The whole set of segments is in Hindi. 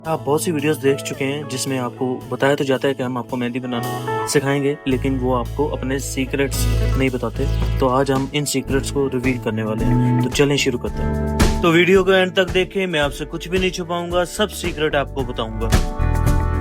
आप बहुत सी वीडियोस देख चुके हैं जिसमें आपको बताया तो जाता है कि हम आपको मेहंदी बनाना सिखाएंगे, लेकिन वो आपको अपने सीक्रेट्स नहीं बताते। तो आज हम इन सीक्रेट्स को रिवील करने वाले हैं, तो चलें शुरू करते हैं। तो वीडियो को एंड तक देखें, मैं आपसे कुछ भी नहीं छुपाऊंगा, सब सीक्रेट आपको बताऊंगा।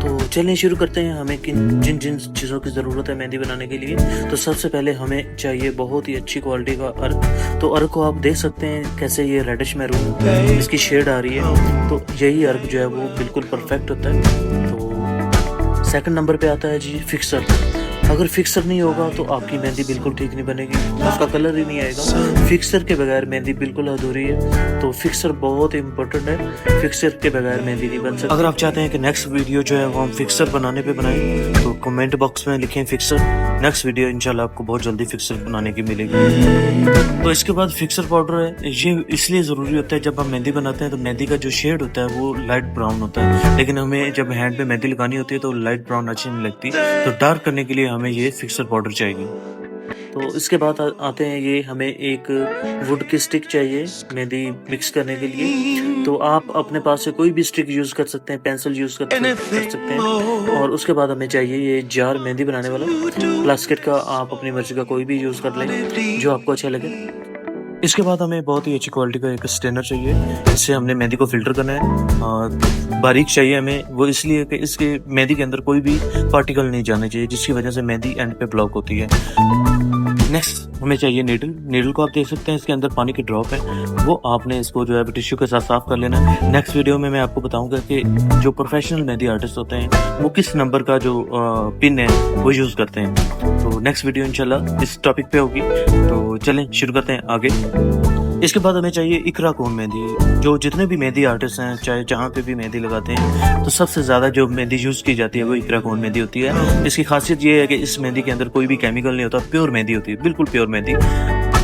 तो चलें शुरू करते हैं। हमें जिन जिन चीज़ों की ज़रूरत है मेहंदी बनाने के लिए, तो सबसे पहले हमें चाहिए बहुत ही अच्छी क्वालिटी का अर्क। तो अर्क को आप देख सकते हैं कैसे ये रेडिश मैरून इसकी शेड आ रही है। तो यही अर्क जो है वो बिल्कुल परफेक्ट होता है। तो सेकंड नंबर पे आता है जी फिक्सर। अगर फिक्सर नहीं होगा तो आपकी मेहंदी बिल्कुल ठीक नहीं बनेगी, उसका कलर ही नहीं आएगा। फिक्सर के बगैर मेहंदी बिल्कुल अधूरी है। तो फिक्सर बहुत इंपॉर्टेंट है, फिक्सर के बगैर मेहंदी नहीं बन सकती। अगर आप चाहते हैं कि नेक्स्ट वीडियो जो है वो हम फिक्सर बनाने पे बनाएं, तो कमेंट बॉक्स में लिखें फिक्सर। नेक्स्ट वीडियो इंशाल्लाह आपको बहुत जल्दी फिक्सर बनाने की मिलेगी। तो इसके बाद फिक्सर पाउडर है, ये इसलिए ज़रूरी होता है जब हम मेहंदी बनाते हैं तो मेहंदी का जो शेड होता है वो लाइट ब्राउन होता है, लेकिन हमें जब हैंड पे मेहंदी लगानी होती है तो लाइट ब्राउन अच्छी नहीं लगती। तो डार्क करने के लिए हमें ये फिक्सर पाउडर चाहिए। तो इसके बाद आते हैं ये हमें एक वुड की स्टिक चाहिए मेहंदी मिक्स करने के लिए। तो आप अपने पास से कोई भी स्टिक यूज़ कर सकते हैं, पेंसिल यूज़ कर सकते हैं। और उसके बाद हमें चाहिए ये जार मेहंदी बनाने वाला, प्लास्टिक का आप अपनी मर्जी का कोई भी यूज़ कर लें जो आपको अच्छा लगे। इसके बाद हमें बहुत ही अच्छी क्वालिटी का एक स्टेनर चाहिए, इससे हमने मेहंदी को फिल्टर करना है। और बारीक चाहिए हमें, वो इसलिए कि इसके मेहंदी के अंदर कोई भी पार्टिकल नहीं जाने चाहिए जिसकी वजह से मेहंदी एंड पे ब्लॉक होती है। नेक्स्ट हमें चाहिए नीडल। नीडल को आप देख सकते हैं इसके अंदर पानी की ड्रॉप है, वो आपने इसको जो है टिश्यू के साथ साफ कर लेना है। नेक्स्ट वीडियो में मैं आपको बताऊंगा कि जो प्रोफेशनल मेहंदी आर्टिस्ट होते हैं वो किस नंबर का जो पिन है वो यूज़ करते हैं। तो नेक्स्ट वीडियो इंशाल्लाह इस टॉपिक पे होगी। तो चलें शुरू करते हैं आगे। इसके बाद हमें चाहिए इकरा कोन मेहंदी। जो जितने भी मेहंदी आर्टिस्ट हैं, चाहे जहाँ पे भी मेहंदी लगाते हैं, तो सबसे ज़्यादा जो मेहंदी यूज़ की जाती है वो इकरा कोन मेहंदी होती है। इसकी खासियत ये है कि इस मेहंदी के अंदर कोई भी केमिकल नहीं होता, प्योर मेहंदी होती है, बिल्कुल प्योर मेहंदी।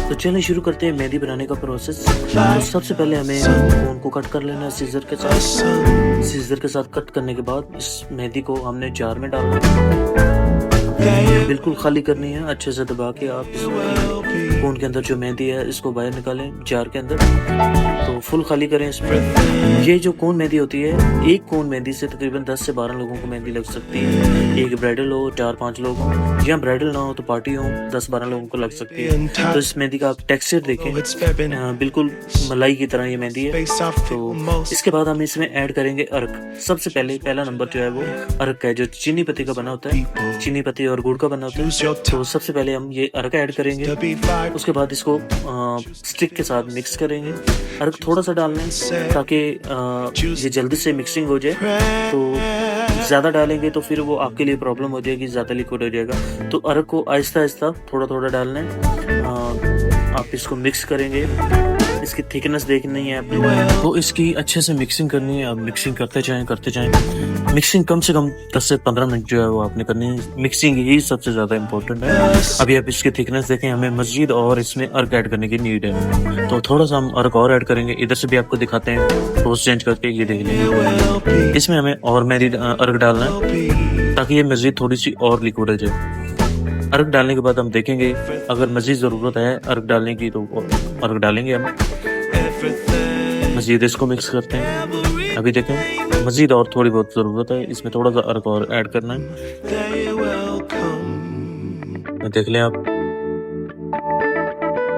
तो चलिए शुरू करते हैं मेहंदी बनाने का प्रोसेस। तो सबसे पहले हमें कोन को कट कर लेना है सीजर के साथ। सीजर के साथ कट करने के बाद इस मेहंदी को हमने जार में डालना है, बिल्कुल खाली करनी है। अच्छे से दबा के आप कोन के अंदर जो मेहंदी है इसको बाहर निकालें जार के अंदर। तो फुल खाली करें इसमें। ये जो कोन मेहंदी होती है, एक कोन मेहंदी से तकरीबन 10 से 12 लोगों को मेहंदी लग सकती है। एक ब्राइडल हो 4-5 लोग हो, या ब्राइडल ना हो तो पार्टी हो 10-12 लोगों को लग सकती है। तो इस मेहंदी का आप टेक्सचर देखें, बिल्कुल मलाई की तरह ये मेहंदी है। तो इसके बाद हम इसमें ऐड करेंगे अर्क। सबसे पहले पहला नंबर जो है वो अर्क है, जो चीनी पत्ती का बना होता है, चीनी पत्ती और गुड़ का बना होता है। तो सबसे पहले हम ये अर्क ऐड करेंगे। उसके बाद इसको स्टिक के साथ मिक्स करेंगे। अर्क थोड़ा सा डालना है ताकि ये जल्दी से मिक्सिंग हो जाए। तो ज़्यादा डालेंगे तो फिर वो आपके लिए प्रॉब्लम हो जाएगी, ज़्यादा लिक्विड हो जाएगा। तो अर्क को आहिस्ता आहिस्ता थोड़ा थोड़ा डालना है। आप इसको मिक्स करेंगे, इसकी थिकनेस देखनी है आपने, तो इसकी अच्छे से मिक्सिंग करनी है। आप मिक्सिंग करते जाएं। मिक्सिंग कम से कम 10 से 15 मिनट जो है वो आपने करनी है। मिक्सिंग ही सबसे ज़्यादा इम्पोर्टेंट है। अभी आप इसकी थिकनेस देखें, हमें मस्जिद और इसमें अर्क ऐड करने की नीड है। तो थोड़ा सा हम अर्क और ऐड करेंगे। इधर से भी आपको दिखाते हैं, पोस्ट चेंज करके ये देख लेंगे। इसमें हमें और मेहंदी अर्क डालना है ताकि ये मस्जिद थोड़ी सी और लिक्विड हो जाए। अर्क डालने के बाद हम देखेंगे अगर मज़ीद ज़रूरत है अर्क डालने की तो अर्क डालेंगे हम। मज़ीद इसको मिक्स करते हैं। अभी देखें मज़ीद और थोड़ी बहुत ज़रूरत है, इसमें थोड़ा सा अर्क और ऐड करना है। देख लें आप,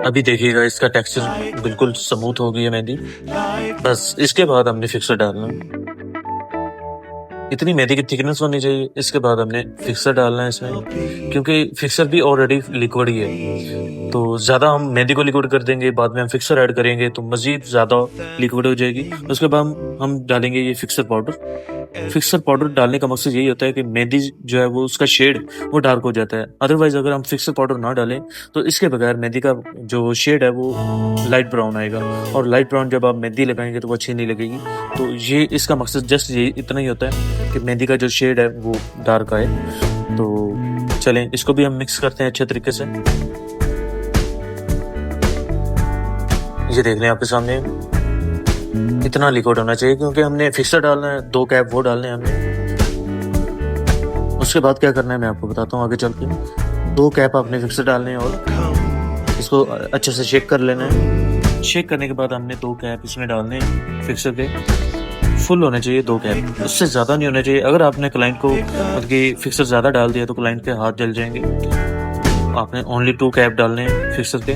अभी देखिएगा इसका टेक्सचर बिल्कुल स्मूथ हो गई है मेहंदी। बस इसके बाद हमने फिक्सर डालना है। इतनी मेहंदी की थिकनेस होनी चाहिए। इसके बाद हमने फिक्सर डालना है इसमें, क्योंकि फिक्सर भी ऑलरेडी लिक्विड ही है। तो ज़्यादा हम मेहंदी को लिक्विड कर देंगे, बाद में हम फिक्सर ऐड करेंगे तो मज़ीद ज़्यादा लिक्विड हो जाएगी। उसके बाद हम डालेंगे ये फिक्सर पाउडर। फिक्सर पाउडर डालने का मकसद यही होता है कि मेहंदी जो है वो उसका शेड वो डार्क हो जाता है। अदरवाइज अगर हम फिक्सर पाउडर ना डालें तो इसके बगैर मेहंदी का जो शेड है वो लाइट ब्राउन आएगा, और लाइट ब्राउन जब आप मेहंदी लगाएंगे तो वो अच्छी नहीं लगेगी। तो ये इसका मकसद जस्ट ये इतना ही होता है कि मेहंदी का जो शेड है वो डार्क आए। तो चलें इसको भी हम मिक्स करते हैं अच्छे तरीके से। ये देख लें आपके सामने इतना लिक्विड होना चाहिए, क्योंकि हमने फिक्सर डालना है, 2 कैप वो डालने हैं हमने। उसके बाद क्या करना है मैं आपको बताता हूँ आगे चल के। 2 कैप आपने फिक्सर डालने हैं और इसको अच्छे से शेक कर लेना है। शेक करने के बाद हमने 2 कैप इसमें डालने हैं फिक्सर के। फुल होने चाहिए 2 कैप, उससे ज़्यादा नहीं होना चाहिए। अगर आपने क्लाइंट को मतलब कि फिक्सर ज़्यादा डाल दिया तो क्लाइंट के हाथ जल जाएंगे। आपने ओनली 2 कैप डालने हैं फिक्सर के,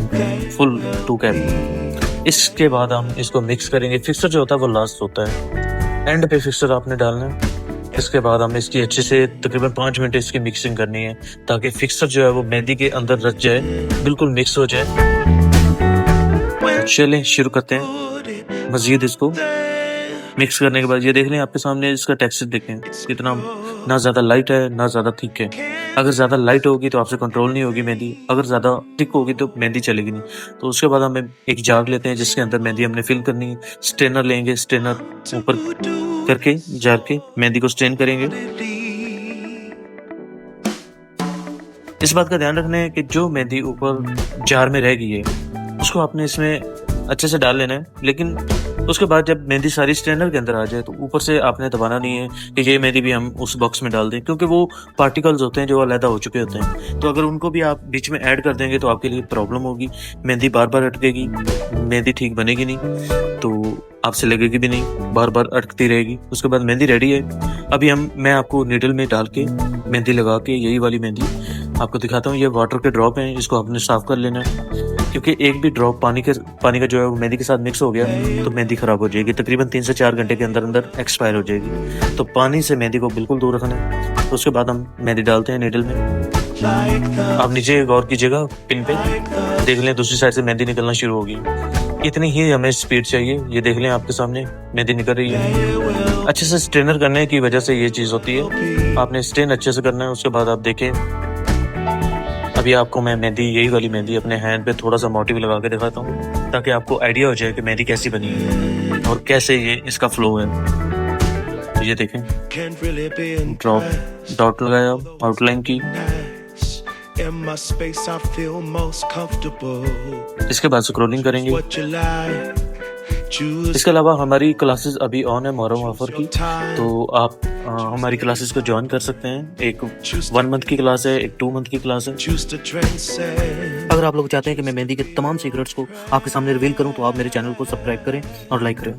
फुल 2 कैप। इसके बाद हम इसको मिक्स करेंगे। फिक्सर जो होता है वो लास्ट होता है, एंड पे फिक्सर आपने डालना है। इसके बाद हम इसकी अच्छे से तकरीबन 5 मिनट इसकी मिक्सिंग करनी है ताकि फिक्सर जो है वो मेहंदी के अंदर रच जाए, बिल्कुल मिक्स हो जाए। चलें शुरू करते हैं। मज़ीद इसको मिक्स करने के बाद ये देख लें, आपके सामने इसका टेक्सचर देखें कितना ना ज़्यादा लाइट है ना ज़्यादा थिक है। अगर ज़्यादा लाइट होगी तो आपसे कंट्रोल नहीं होगी मेहंदी, अगर ज़्यादा थिक होगी तो मेहंदी चलेगी नहीं। तो उसके बाद हम एक जार लेते हैं जिसके अंदर मेहंदी हमने फिल करनी है। स्ट्रेनर लेंगे, स्ट्रेनर ऊपर करके जार के मेहंदी को स्ट्रेन करेंगे। इस बात का ध्यान रखना है कि जो मेहंदी ऊपर जार में रह गई है उसको आपने इसमें अच्छे से डाल लेना है, लेकिन उसके बाद जब मेहंदी सारी स्ट्रेनर के अंदर आ जाए तो ऊपर से आपने दबाना नहीं है कि ये मेहंदी भी हम उस बॉक्स में डाल दें, क्योंकि वो पार्टिकल्स होते हैं जो अलग हो चुके होते हैं। तो अगर उनको भी आप बीच में ऐड कर देंगे तो आपके लिए प्रॉब्लम होगी, मेहंदी बार बार अटकेगी, मेहंदी ठीक बनेगी नहीं, तो आपसे लगेगी भी नहीं, बार बार अटकती रहेगी। उसके बाद मेहंदी रेडी है। अभी मैं आपको नीडल में डाल के मेहंदी लगा के यही वाली मेहंदी आपको दिखाता हूँ। ये वाटर के ड्रॉप हैं, इसको आपने साफ कर लेना है, क्योंकि एक भी ड्रॉप पानी का जो है वो मेहंदी के साथ मिक्स हो गया तो मेहंदी खराब हो जाएगी, तकरीबन 3 से 4 घंटे के अंदर अंदर एक्सपायर हो जाएगी। तो पानी से मेहंदी को बिल्कुल दूर रखना है। तो उसके बाद हम मेहंदी डालते हैं नीडल में। आप नीचे गौर कीजिएगा, पिन पे देख लें दूसरी साइड से मेहंदी निकलना शुरू होगी। इतनी ही हमें स्पीड चाहिए। ये देख लें आपके सामने मेहंदी निकल रही है। अच्छे से स्ट्रेनर करने की वजह से ये चीज़ होती है, आपने स्ट्रेन अच्छे से करना है। उसके बाद आप देखें, अभी आपको मैं मेहंदी यही वाली मेहंदी अपने हैंड पे थोड़ा सा मोटिव लगा के दिखाता हूँ ताकि आपको आइडिया हो जाए कि मेहंदी कैसी बनी है और कैसे ये इसका फ्लो है। तो ये देखें, डॉट लगाया, आउटलाइन की। इसके बाद स्क्रॉलिंग करेंगे। इसके अलावा हमारी क्लासेस अभी ऑन है मुहर्रम ऑफर की, तो आप हमारी क्लासेस को ज्वाइन कर सकते हैं। एक 1 मंथ की क्लास है, एक 2 मंथ की क्लास है। अगर आप लोग चाहते हैं कि मैं मेहंदी के तमाम सीक्रेट्स को आपके सामने रिवील करूं तो आप मेरे चैनल को सब्सक्राइब करें और लाइक करें।